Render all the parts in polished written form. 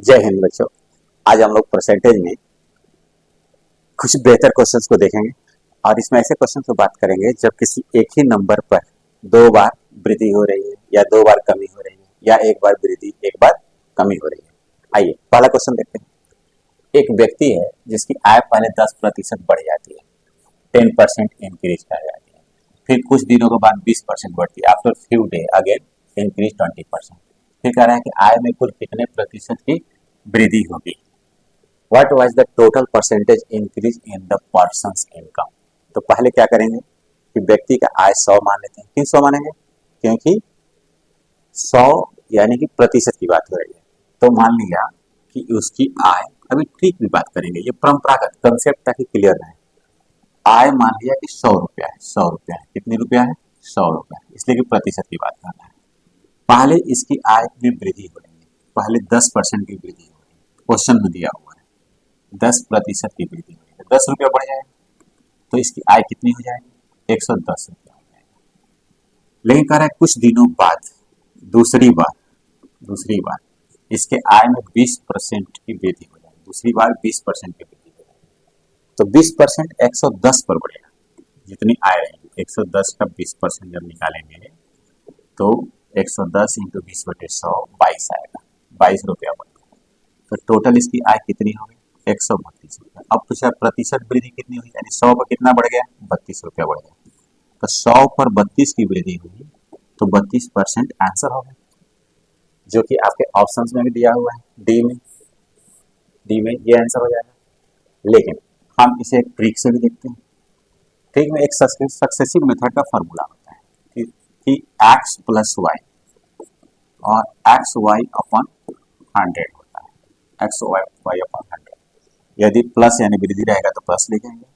जय हिंद बच्चों। आज हम लोग परसेंटेज में कुछ बेहतर क्वेश्चंस को देखेंगे और इसमें ऐसे क्वेश्चन को बात करेंगे जब किसी एक ही नंबर पर दो बार वृद्धि हो रही है या दो बार कमी हो रही है या एक बार वृद्धि एक बार कमी हो रही है। आइए पहला क्वेश्चन देखते हैं। एक व्यक्ति है जिसकी आय पहले 10% बढ़ जाती है, 10% इंक्रीज कर जाती है, फिर कुछ दिनों के बाद 20% बढ़ती है, after few day again increase 20%। फिर कह रहा है कि आय में कुल कितने प्रतिशत की वृद्धि होगी। What was the total percentage increase in the persons income. तो पहले क्या करेंगे कि व्यक्ति का आय 100 मान लेते हैं। क्यों 100 मानेंगे? क्योंकि 100 यानी कि प्रतिशत की बात हो रही है। तो मान लिया कि उसकी आय, अभी ट्रिक भी बात करेंगे, ये परंपरागत कंसेप्ट ताकि क्लियर रहे। आय मान लिया कि 100 रुपया है, 100 रुपया है, कितनी रुपया है? 100 रुपया है, इसलिए कि प्रतिशत की बात करना है। पहले इसकी आय में वृद्धि हो रही है, पहले 10% की वृद्धि हो रही है, क्वेश्चन में दिया हुआ है 10% की वृद्धि हो रही है, 10 रुपया बढ़ जाएगा तो इसकी आय कितनी हो जाएगी? 110 रुपया हो जाएगा। लेकिन कह रहा है कुछ दिनों बाद दूसरी बार इसके आय में 20% की वृद्धि हो जाएगी, दूसरी बार 20% की वृद्धि हो जाएगी। तो 20% 110 पर बढ़ेगा, जितनी आय रहेगी 110 का 20% जब निकालेंगे तो 110 इंटू 20/100 22 आएगा, 22 रुपया बढ़ेगा। तो टोटल इसकी आय कितनी होगी? 132 रुपया। अब पूछा प्रतिशत वृद्धि कितनी हुई, यानी 100 पर कितना बढ़ गया? 32 रुपया बढ़ गया। तो 100 पर 32 की वृद्धि हुई तो 32% आंसर होगा, जो कि आपके ऑप्शंस में भी दिया हुआ है, डी में ये आंसर हो जाएगा। लेकिन हम इसे एक ट्रिक से भी देखते हैं। ट्रिक में एक सक्सेसिव मेथड का फॉर्मूला होता है कि x प्लस वाई और एक्स वाई अपॉन 100 होता है, एक्स वाई अपॉन 100। यदि प्लस यानी वृद्धि रहेगा तो प्लस ले जाएंगे,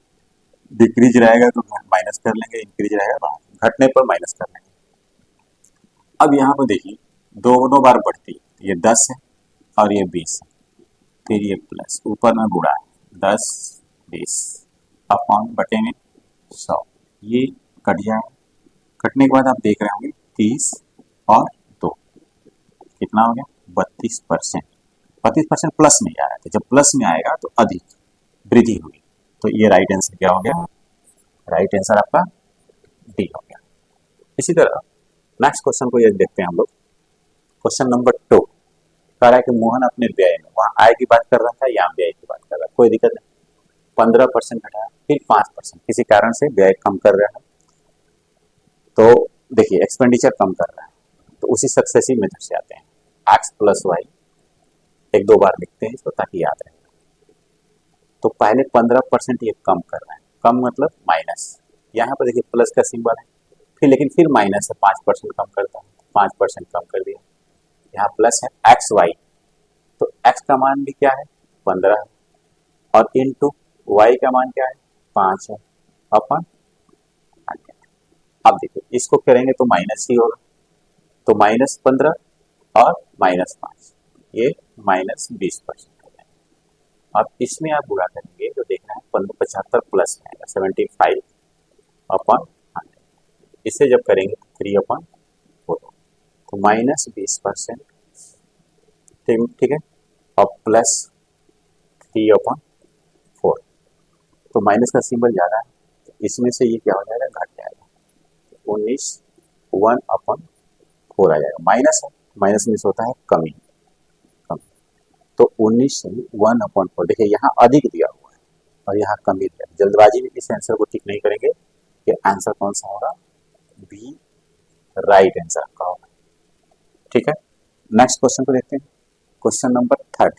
डिक्रीज रहेगा तो माइनस कर लेंगे, इंक्रीज रहेगा घटने पर माइनस कर लेंगे। अब यहाँ पर देखिए दोनों बार बढ़ती है, ये 10 है और ये 20 है, फिर ये प्लस ऊपर में गुणा है 10 20 अपॉन बटे में 100, ये कट जाएगा। कटने के बाद आप देख रहे होंगे 30 और 2 कितना हो गया? 32%। 32% प्लस में आ रहा है, जब प्लस में आएगा तो अधिक वृद्धि होगी। तो ये राइट आंसर क्या हो गया? राइट आंसर आपका डी हो गया। इसी तरह नेक्स्ट क्वेश्चन को ये देखते हैं हम लोग। क्वेश्चन नंबर 2 कह रहा है कि मोहन अपने व्यय में, वहां आय की बात कर रहा था, यहाँ व्यय की बात कर रहा है, कोई दिक्कत नहीं। 15% घटाया, फिर 5%, किसी कारण से व्यय कम कर रहा है। तो देखिए एक्सपेंडिचर कम कर रहा है, तो उसी सक्सेसिव मेथड से आते हैं। एक्स प्लस वाई, एक दो बार लिखते हैं इसको ताकि याद रहे। तो पहले 15% ये कम कर रहा है, कम मतलब माइनस, यहाँ पर देखिए प्लस का सिंबल है, फिर माइनस है, 5% कम करता है, 5% कम कर दिया। यहाँ प्लस है एक्स वाई, तो एक्स का मान भी क्या है? 15 है, और इनटू वाई का मान क्या है? 5 है अपन 100। अब देखिए इसको करेंगे तो माइनस ही होगा, तो -15 और -5, ये -20% हो जाएगा। अब इसमें आप गुणा करेंगे तो देखना है 75 प्लस में आएगा 75 अपॉन 100, इसे जब करेंगे तो 3/4, तो -20%, ठीक है, और प्लस 3/4, तो माइनस का सिंबल ज्यादा है, तो इसमें से ये क्या हो जाएगा? घट जाएगा, 19 1/4 आ जाएगा। माइनस है, माइनस में से होता है कमी, तो 19 से 1/4। देखिए यहाँ अधिक दिया हुआ है और यहाँ कमी दिया है। जल्दबाजी में इस आंसर को ठीक नहीं करेंगे कि आंसर कौन सा होगा? बी राइट आंसर आपका होगा। ठीक है, नेक्स्ट क्वेश्चन को देखते हैं। Question number 3।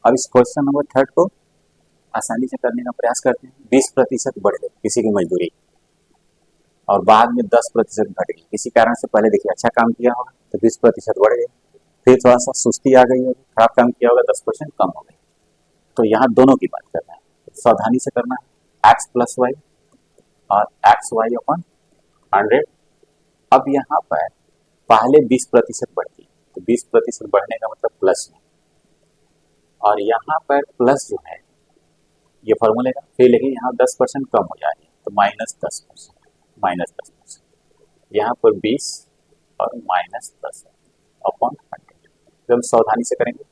अब इस क्वेश्चन नंबर 3 को आसानी से करने का प्रयास करते हैं। 20% बढ़ गई किसी की मजदूरी और बाद में 10% घट गई, किसी कारण से पहले देखिए अच्छा काम किया होगा तो 20% बढ़ गई, फिर थोड़ा सा सुस्ती आ गई होगी, खराब काम किया होगा 10% कम हो गई। तो यहाँ दोनों की बात करना है, सावधानी से करना है। एक्स प्लस वाई और एक्स वाई अपॉन 100। अब यहाँ पर पहले 20% बढ़ती है, तो 20% बढ़ने का मतलब प्लस में, और यहाँ पर प्लस जो है ये फॉर्मूले का, फिर लेकिन यहाँ 10% कम हो जाएगी तो -10%, यहाँ पर 20 और -10 अपॉन 100। एकदम सावधानी से करेंगे।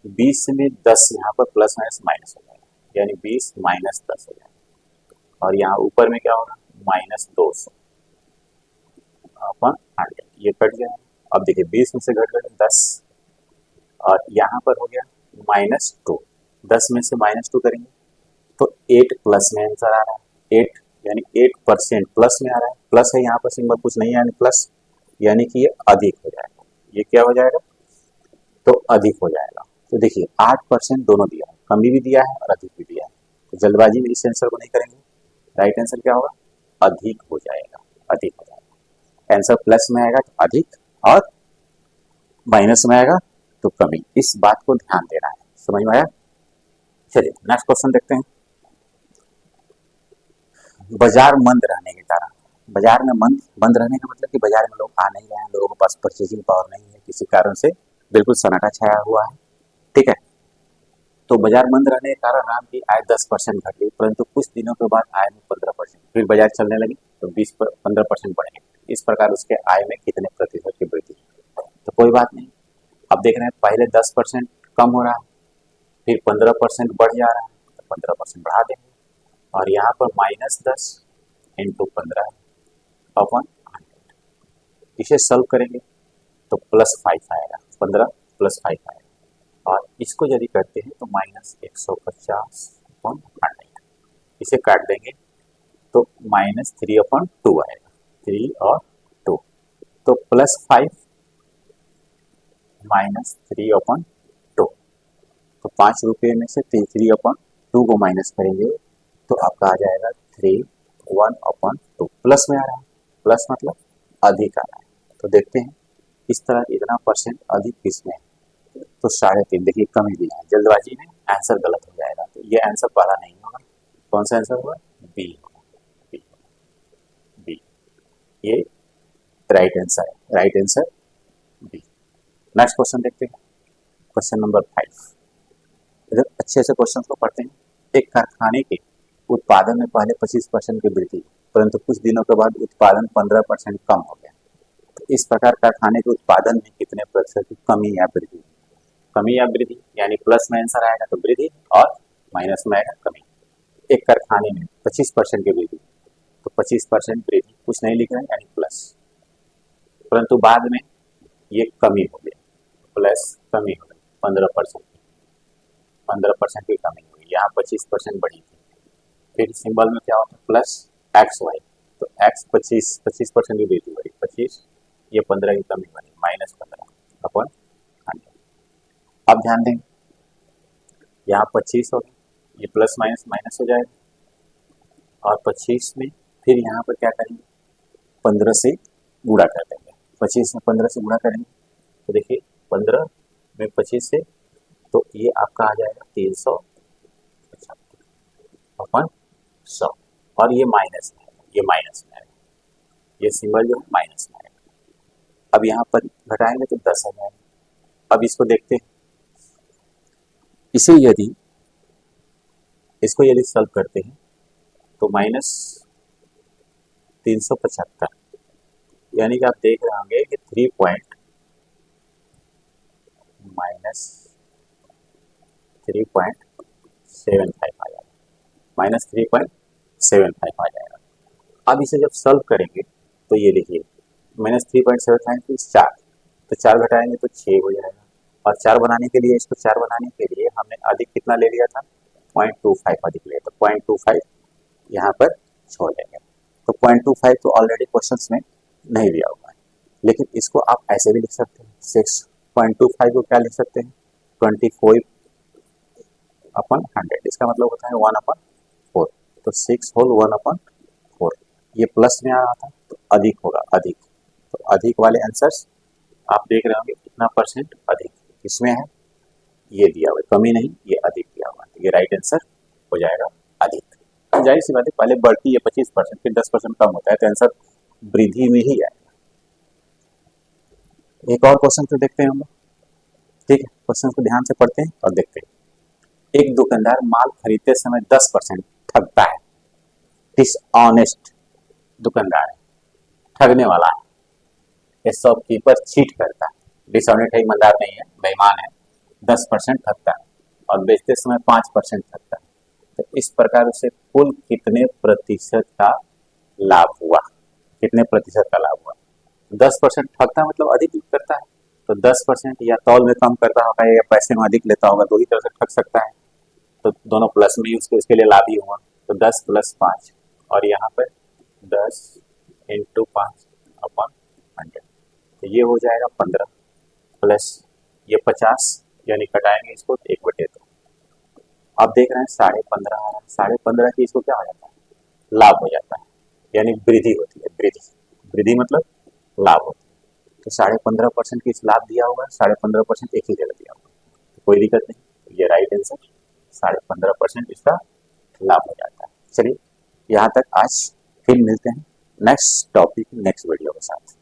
20 में 10 यहाँ पर प्लस माइनस माइनस हो जाएगा, यानी 20 माइनस 10 हो जाएगा। और यहाँ ऊपर में क्या होगा, -200 अपन 100, ये कट गया। अब देखिए 20 में से घट गया 10, और यहाँ पर हो गया -2, 10 में से -2 करेंगे तो 8 प्लस में आंसर आ रहा है, 8 यानी 8% प्लस में आ रहा है। प्लस है यहाँ पर सिंबल, कुछ नहीं है यानी प्लस, यानी कि ये अधिक हो जाएगा। ये क्या हो जाएगा, तो अधिक हो जाएगा। तो देखिए 8% दोनों दिया है, कमी भी दिया है और अधिक भी दिया है। तो जल्दबाजी में इस आंसर को नहीं करेंगे, राइट आंसर क्या होगा, अधिक हो जाएगा, अधिक हो जाएगा। आंसर प्लस में आएगा तो अधिक, और माइनस में आएगा तो कमी। इस बात को ध्यान देना है, समझ में आया। चलिए नेक्स्ट क्वेश्चन देखते हैं। बाजार मंद रहने के कारण, बाजार में बंद रहने का मतलब कि बाजार में लोग आ नहीं रहे हैं, लोगों के पास परचेजिंग पावर नहीं है, किसी कारण से बिल्कुल सन्नाटा छाया हुआ है, ठीक है। तो बाजार बंद रहने के कारण राम की आय 10% घट गई, परंतु कुछ दिनों के बाद आय में 15%, फिर बाजार चलने लगी तो 15% बढ़े। इस प्रकार उसके आय में कितने प्रतिशत की वृद्धि। तो कोई बात नहीं, अब देख रहे हैं पहले 10% कम हो रहा है, फिर 15% बढ़ जा रहा है, तो 15% बढ़ा देंगे। और यहाँ पर -10 इंटू 15 अपन 100, इसे सॉल्व करेंगे तो +5 आएगा, 15 + 5 आएगा। और इसको यदि करते हैं तो -150 अपॉन 100, इसे काट देंगे तो -3/2 आएगा, 3 और 2, तो +5 -3/2, तो 5 रुपये में से 3/2 को माइनस करेंगे तो आपका आ जाएगा 3 1/2, प्लस में आ रहा है, प्लस मतलब अधिक आ रहा है। तो देखते हैं इस तरह इतना परसेंट अधिक किसमें है, तो 3.5, देखिए कमी दिया है, जल्दबाजी में आंसर गलत हो जाएगा। तो ये आंसर पहला नहीं होगा, कौन सा आंसर होगा, बी होगा, बी, बी, ये राइट आंसर है, right answer B. Next question देखते हैं, क्वेश्चन नंबर 5। इधर अच्छे से क्वेश्चन को पढ़ते हैं। एक कारखाने के उत्पादन में पहले 25% की वृद्धि, परंतु कुछ दिनों के बाद उत्पादन 15% कम हो गया। तो इस प्रकार कारखाने के उत्पादन में कितने प्रतिशत की कमी या वृद्धि। कमी या वृद्धि यानी प्लस में आंसर आएगा तो वृद्धि, और माइनस में आएगा कमी। एक कारखाने में 25% की वृद्धि, तो 25% वृद्धि, कुछ नहीं लिख रहे यानी प्लस, परंतु बाद में ये कमी हो गया, प्लस कमी हो गई 15%, 15% की कमी हुई, यहाँ 25% बढ़ी थी। फिर सिंबल में क्या होता है, प्लस XY, तो X 25% की वृद्धि बढ़ी, 25, ये 15 की कमी बनी, -15 अपन 100। अब ध्यान दें, यहाँ 25 हो गया, ये प्लस माइनस माइनस हो जाएगा, और 25 में फिर यहाँ पर क्या करेंगे, 15 से गुणा कर देंगे, 25 में 15 से गुणा करेंगे तो देखिए 15 में 25 से, तो ये आपका आ जाएगा 375 अपन 100, और ये माइनस में आएगा, ये माइनस में आएगा, ये सिंबल जो है माइनस में आएगा। अब यहाँ पर घटाएंगे तो 10 आ जाएगा। अब इसको देखते हैं, इसे यदि इसको यदि सॉल्व करते हैं तो -375, यानी कि आप देख रहे होंगे कि 3 पॉइंट -3.75 आ जाएगा, -3.75 आ जाएगा। अब इसे जब सॉल्व करेंगे तो ये देखिए -3.75 4, तो 4 घटाएंगे तो 6 हो जाएगा, और 4 बनाने के लिए, इसको 4 बनाने के लिए हमने अधिक कितना ले लिया था, 0.25 अधिक लिया, तो 0.25 यहाँ पर छोड़ देंगे। तो 0.25 तो ऑलरेडी क्वेश्चंस में नहीं दिया हुआ है, लेकिन इसको आप ऐसे भी लिख सकते हैं, 6.25 को क्या लिख सकते हैं, 24/100, इसका मतलब होता है 1/4, तो 6 होल 1/4, ये प्लस में आ रहा था तो अधिक होगा, अधिक, तो अधिक वाले आंसर्स आप देख रहे होंगे कितना परसेंट अधिक इसमें है, ये दिया हुआ, कमी नहीं, ये अधिक दिया हुआ, तो ये राइट आंसर हो जाएगा अधिक। तो जाहिर सी बात है, पहले बढ़ती है 25%, फिर 10% कम होता है, तो आंसर वृद्धि में ही आएगा। एक और क्वेश्चन तो देखते हैं हम लोग, ठीक है, क्वेश्चन को ध्यान से पढ़ते हैं और देखते हैं। एक दुकानदार माल खरीदते समय 10% ठगता है, डिसऑनेस्ट दुकानदार है, ठगने वाला है, ये शॉपकीपर चीट करता है, डिसऑनेस्ट है, ईमानदार नहीं है, बेईमान है, 10% थकता है और बेचते समय 5% थकता है, तो इस प्रकार उसे कुल कितने प्रतिशत का लाभ हुआ, कितने प्रतिशत का लाभ हुआ। 10% थकता है मतलब अधिक करता है, तो 10% या तौल में कम करता होगा या पैसे में अधिक लेता होगा, दो ही तरह से ठग सकता है। तो दोनों प्लस में ही उसके लिए लाभ ही हुआ। तो 10 + 5 और यहाँ पर 10 × 5/100, तो ये हो जाएगा 15 प्लस ये 50, यानी कटाएंगे इसको 1/2। आप देख रहे हैं 15.5 आ रहा है, 15.5 की इसको क्या हो जाता है, लाभ हो जाता है, यानी वृद्धि होती है। वृद्धि वृद्धि मतलब लाभ होता है। तो 15.5% की इस लाभ दिया होगा, 15.5% एक ही जगह दिया होगा, तो कोई दिक्कत नहीं, तो ये राइट आंसर 15.5% इसका लाभ हो जाता है। चलिए यहाँ तक आज, फिर मिलते हैं नेक्स्ट टॉपिक नेक्स्ट वीडियो के साथ।